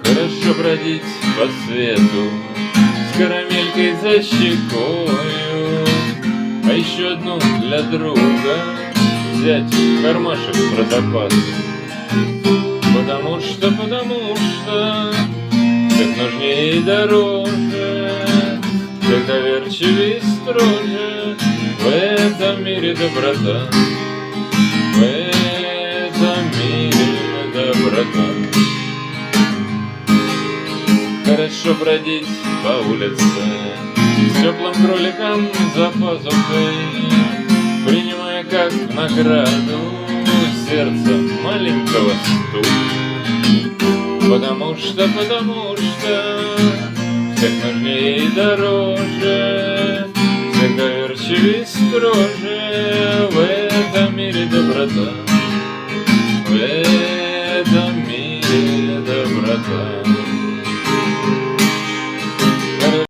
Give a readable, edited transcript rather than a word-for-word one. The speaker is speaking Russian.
Хорошо бродить по свету с карамелькой за щекою, а еще одну для друга взять в кармашек про запас. Потому что так нужнее и дороже, так доверчивее и строже в этом мире доброта, в этом мире доброта. Хорошо бродить по улице с теплым кроликом за пазухой, принимая как награду сердце маленького стука. Потому что всех нужнее и дороже, всех доверчивее и строже в этом мире доброта, в этом мире доброта.